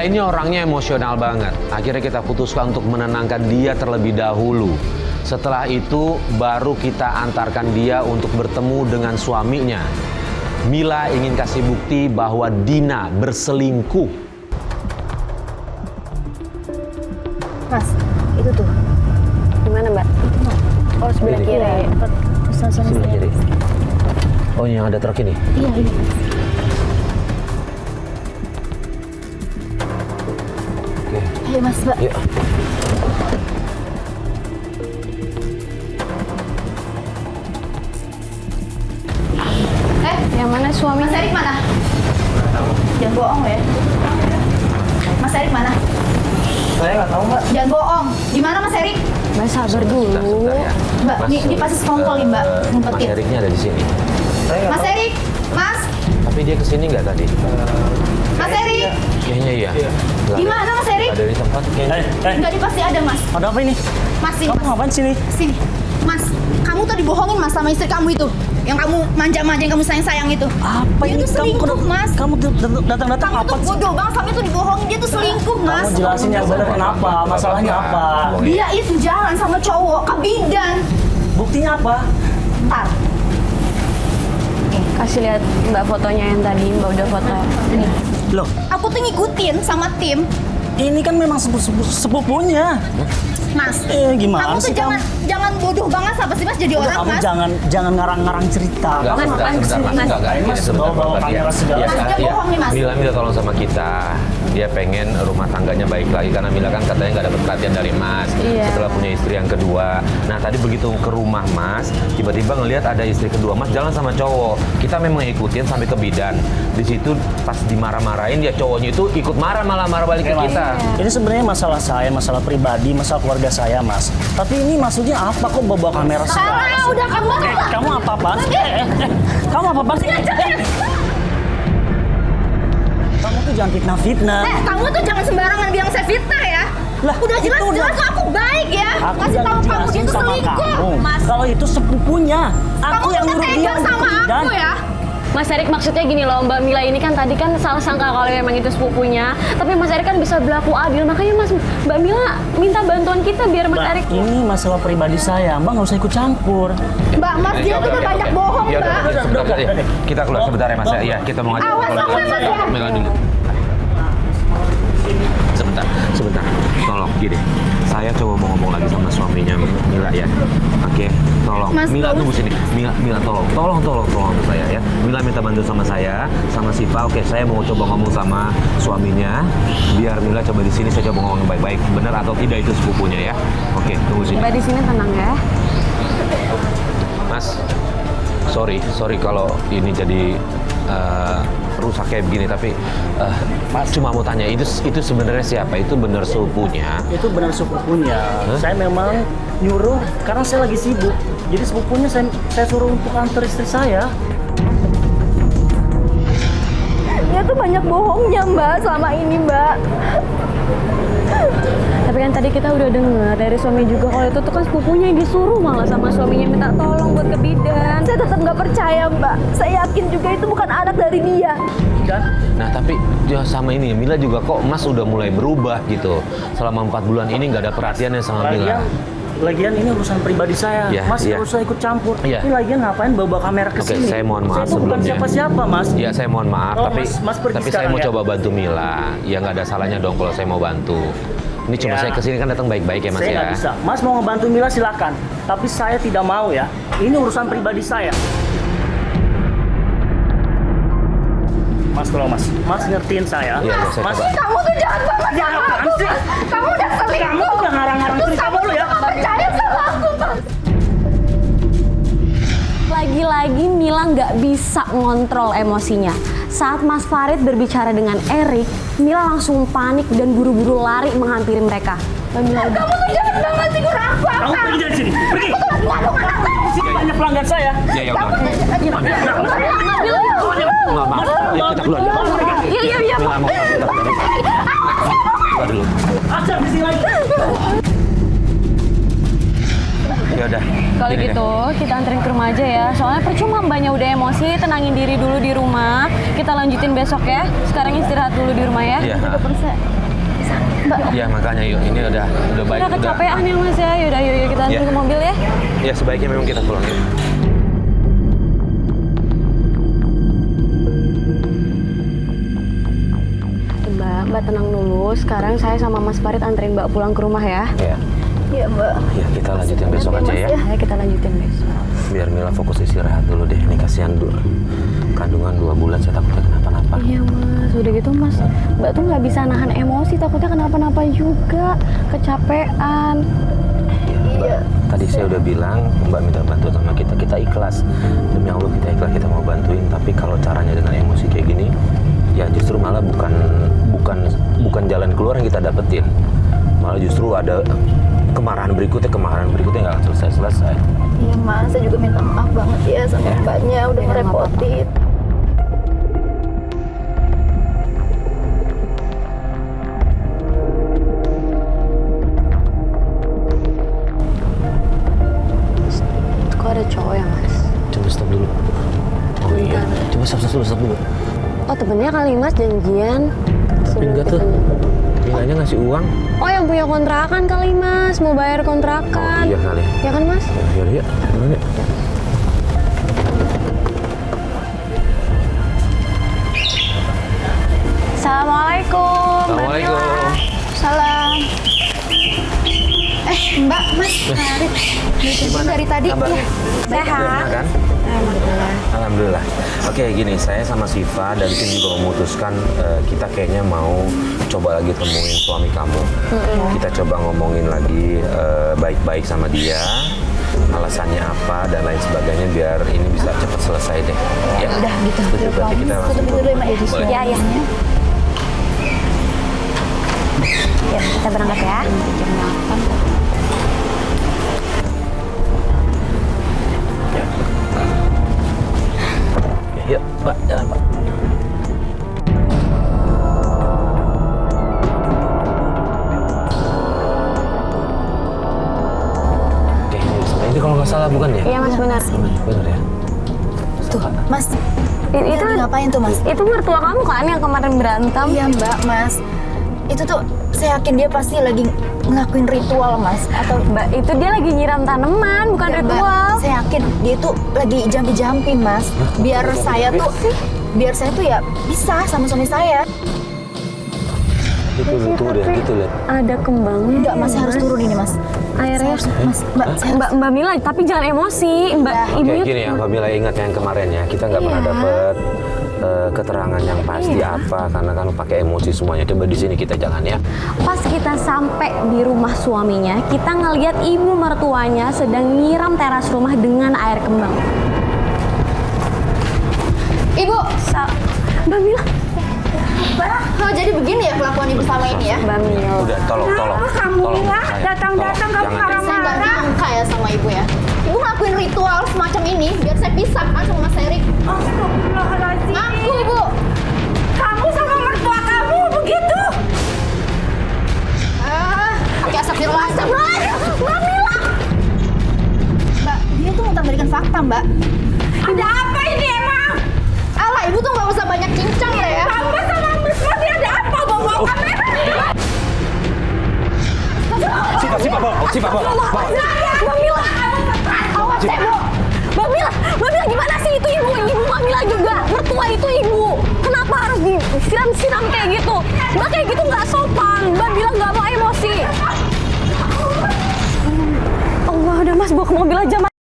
ini orangnya emosional banget. Akhirnya kita putuskan untuk menenangkan dia terlebih dahulu. Setelah itu baru kita antarkan dia untuk bertemu dengan suaminya. Mila ingin kasih bukti bahwa Dina berselingkuh. Mas, itu tuh. Di mana, Mbak? Oh, sebelah kiri. Sebelah kiri. Oh, ini yang ada truk ini? Iya, ini. Oke. Ayo, Mas, Mbak. Yuk. Yang mana suami? Mas Erik mana? Jangan bohong ya. Mas Erik mana? Saya nggak tahu, Mbak. Jangan bohong. Di mana Mas Erik? Mbak sabar dulu. Sebentar ya. Mbak, ini pasti sekongkol nih, Mbak. Mas Ngumpetin. Eriknya ada di sini. Saya nggak Mas tahu. Erik, Mas. Tapi dia kesini nggak tadi? Mas Erik. Kayaknya iya. Nggak Di ada. mana Mas Erik? Ada di tempat kayaknya. Enggak, di pasti ada, Mas. Ada apa ini? Mas, sini, Kamu Mas. ngapain sini? Sini. Mas, kamu tuh dibohongin, Mas, sama istri kamu itu. Yang kamu manja-manja, yang kamu sayang-sayang itu. Apa Dia ini? tuh selingkuh, Mas. Kamu datang-datang Kamu apa tuh sih? bodoh banget, sama itu dibohongin. Dia tuh selingkuh, Mas. Kamu jelasin yang benar kenapa? Masalahnya apa? Dia itu jalan sama cowok ke bidan. Buktinya apa? Ntar. Kasih lihat Mbak fotonya yang tadi Mbak udah foto. Ini. Loh, Aku tuh ngikutin sama tim. ini kan memang sepupunya. Mas, Gimana kamu tuh sih jangan bodoh banget apa sih Mas jadi Udah, orang, kamu Mas? jangan ngarang-ngarang cerita. Enggak, Kamu sebentar, ngapain sebentar, sih? Mas. Enggak, ini Mas, sebentar, bawa Bapak. kamera segala. Mas, dia bohong nih, Mas. Mila minta tolong sama kita. Dia pengen rumah tangganya baik lagi karena Mila kan katanya nggak dapat perhatian dari Mas. Iya. Setelah punya istri yang kedua. Nah, tadi begitu ke rumah Mas, tiba-tiba ngelihat ada istri kedua Mas jalan sama cowok. Kita memang ngikutin sampai ke bidan. Di situ pas dimarah-marahin dia cowoknya itu ikut marah malah marah balik ke Mas, kita. Ini sebenarnya masalah saya, masalah pribadi, masalah keluarga saya, Mas. Tapi ini maksudnya apa kok bawa kamera segala? Salah, udah kamu. Kamu apa-apaan? Kamu apa-apaan sih? Kamu tuh jangan fitnah-fitnah. Kamu tuh jangan sembarangan bilang saya fitnah ya. Lah, Udah itu jelas-jelas aku baik ya. Aku Kasih udah tahu kamu dia ngejelasin tuh sama selingkuh. kamu. Mas, Kalau itu sepupunya, aku kamu yang tuh nyuruh dia tega untuk sama bidan. aku ya. Mas Erik maksudnya gini loh, Mbak Mila ini kan tadi kan salah sangka kalau memang itu sepupunya. Tapi Mas Erik kan bisa berlaku adil, makanya Mbak Mila minta bantuan kita biar Mas Mbak, Erik. ini masalah pribadi saya, Mbak nggak usah ikut campur. Mbak, Mas dia tuh udah banyak bohong, Ya udah, Mbak. udah, sebentar ya. Kita keluar sebentar ya Mas ya. Ya, kita mau ngajak Awas, keluar. awas, ya. Mila dulu. Sebentar. Tolong gini. Saya coba mau ngomong lagi sama suaminya Mila ya. Oke, tolong. Mas, Mila nggak tunggu sini. Mila tolong sama saya ya. Mila minta bantu sama saya, sama Siva. Oke, saya mau coba ngomong sama suaminya. Biar Mila coba di sini saya coba ngomong baik-baik. Benar atau tidak itu sepupunya ya. Oke, tunggu sini. Mbak di sini tenang ya. Mas, sorry kalau ini jadi rusak kayak begini, tapi Mas cuma mau tanya itu sebenarnya siapa? Itu benar sepupunya? Itu benar sepupunya. Saya memang nyuruh karena saya lagi sibuk. Jadi sepupunya saya suruh untuk antar istri saya. Dia tuh banyak bohongnya Mbak selama ini Mbak. Tapi kan tadi kita udah dengar dari suami juga kalau itu tuh kan sepupunya yang disuruh malah sama suaminya minta tolong buat ke bidan. Saya tetap nggak percaya Mbak. Saya yakin juga itu bukan anak dari dia. Kan? Nah tapi ya sama ini Mila juga kok Mas udah mulai berubah gitu. Selama 4 bulan ini nggak ada perhatiannya sama Mila. Lagian ini urusan pribadi saya. Ya, Mas ya. nggak usah ikut campur. Ya. Ini lagian ngapain bawa kamera ke Oke, sini? saya mohon maaf Saya tuh bukan sebelumnya. siapa-siapa, Mas. Ya saya mohon maaf, Oh, tapi Mas pergi saya sekarang mau ya? coba bantu Mila. Ya nggak ada salahnya dong kalau saya mau bantu. Ini cuma Ya. saya kesini kan datang baik-baik ya Mas Saya ya. nggak bisa. Mas mau ngebantu Mila silakan. Tapi saya tidak mau ya. Ini urusan pribadi saya. Mas tolong Mas. Mas ngertiin saya. Iya, saya Mas. coba. Kamu tuh jahat banget Ya, sama apaan aku, sih? Mas. Kamu udah selingkuh. Kamu tuh udah ngarang-ngarang Terus cerita kamu mulu ya. nggak percaya sama aku, Mas. Lagi-lagi Mila nggak bisa ngontrol emosinya. Saat Mas Farid berbicara dengan Erik, Mila langsung panik dan buru-buru lari menghampiri mereka. Dan Mila udah Kamu tuh jahat banget sih, kurang aku Kamu apa? pergi dari sini. Pergi. Aku tuh lagi ngandung anak kamu. Di sini banyak pelanggan saya. Ya ya udah. Kamu tuh jahat banget. Maaf, ayo kita keluar. Iya. Mila mau keluar dulu. Ajar di sini lagi. Ya udah. Kalau Gini deh. gitu kita anterin ke rumah aja ya. Soalnya percuma mbaknya udah emosi, tenangin diri dulu di rumah. Kita lanjutin besok ya. Sekarang istirahat dulu di rumah ya. Iya. Ya makanya yuk, ini udah baik. Udah kecapean ya Mas ya. Yaudah yuk kita anterin Ya. ke mobil ya. Ya sebaiknya memang kita pulang yuk. Mbak tenang dulu. Sekarang saya sama Mas Farid anterin Mbak pulang ke rumah ya. Ya. Iya Mbak. Ya kita lanjutin besok aja ya. Ya kita lanjutin besok. Biar Mila fokus istirahat dulu deh. Ini kasihan kandungan 2 bulan, saya takutnya kenapa-napa. Iya Mas, udah gitu Mas, Mbak tuh nggak bisa nahan emosi, takutnya kenapa-napa juga, kecapean. Mbak, tadi saya udah bilang Mbak minta bantuan sama kita, kita ikhlas. Demi Allah kita ikhlas, kita mau bantuin. Tapi kalau caranya dengan emosi kayak gini, ya justru malah bukan jalan keluar yang kita dapetin. Malah justru ada kemarahan berikutnya nggak akan selesai. Iya Mas, saya juga minta maaf banget ya sama Mbaknya udah ngerepotin. Kok ada cowok ya Mas? Coba stop dulu. Oh iya, coba stop dulu. Oh temennya kali Mas janjian. Tapi enggak tuh, Milanya ngasih uang. Oh yang punya kontrakan kali Mas, mau bayar kontrakan. Oh iya kali. Ya kan Mas? Yaudah yuk, gimana? Assalamualaikum. Assalamualaikum. Salam. Mbak, Mas, Farid. Gimana Dari tadi. kabarnya? Sehat. Udah enak kan? Alhamdulillah. Oke, gini, saya sama Siva dan tim juga memutuskan kita kayaknya mau coba lagi temuin suami kamu. Kita coba ngomongin lagi baik-baik sama dia, alasannya apa dan lain sebagainya biar ini bisa cepat selesai deh. Ya. Udah gitu. Setuju, berarti kita langsung Tutup dulu ya Mbak ya. Boleh. Ya ya. Yuk kita berangkat ya. Jam 8. Yuk, Mbak, jalan, Mbak. Oke, ini kalau nggak salah bukan ya? Iya Mas benar. Benar ya? Tuh, Mas. Itu Lagi ngapain tuh Mas? itu mertua kamu kan yang kemarin berantem? Iya Mbak, Mas. Itu tuh saya yakin dia pasti lagi ngelakuin ritual Mas. Atau Mbak, itu dia lagi nyiram tanaman, bukan Ya, Mbak, ritual. saya yakin dia tuh lagi jampi-jampi Mas. Biar saya tuh ya bisa sama suami saya. Itu lihat, itu lihat. Ada kembangnya. Enggak, Mas harus turun ini Mas. Airnya. Mas, Mbak, saya Mbak Mila, tapi jangan emosi. Mbak, Ya. ibunya. Oke, gini ya, apabila ingat yang kemarin ya, kita nggak pernah dapet keterangan yang pasti apa, karena kan pakai emosi semuanya. Coba di sini kita jangan ya. Pas kita sampai di rumah suaminya, kita ngelihat ibu mertuanya sedang nyiram teras rumah dengan air kembang. Ibu, Mbak Mila. oh jadi begini ya kelakuan ibu selama ini ya? Mbak Mila. Udah, tolong. Sayang. Datang-datang kamu Jangan. marah-marah. Saya nggak nyangka ya sama ibu ya. Ibu ngelakuin ritual semacam ini biar saya pisah kan sama Mas Erik. Astagfirullahaladzim. Ngaku ibu. Kamu sama mertua kamu begitu? Oke, astagfirullah. Mbak Mila. Mbak, dia tuh memberikan fakta Mbak. Ada apa ini emang? Alah, ibu tuh nggak usah banyak cincang deh ya. Kamu sama Miss Mati ada apa bawa kamera? Siapa, bawa. Mbak Mila. Awas ya, Bu. Mbak Mila gimana sih itu ibu Mbak Mila juga mertua itu ibu. Kenapa harus disiram-siram kayak gitu? Mbak kayak gitu nggak sopan. Mbak bilang nggak mau emosi. Allah udah Mas bawa ke mobil aja Mas.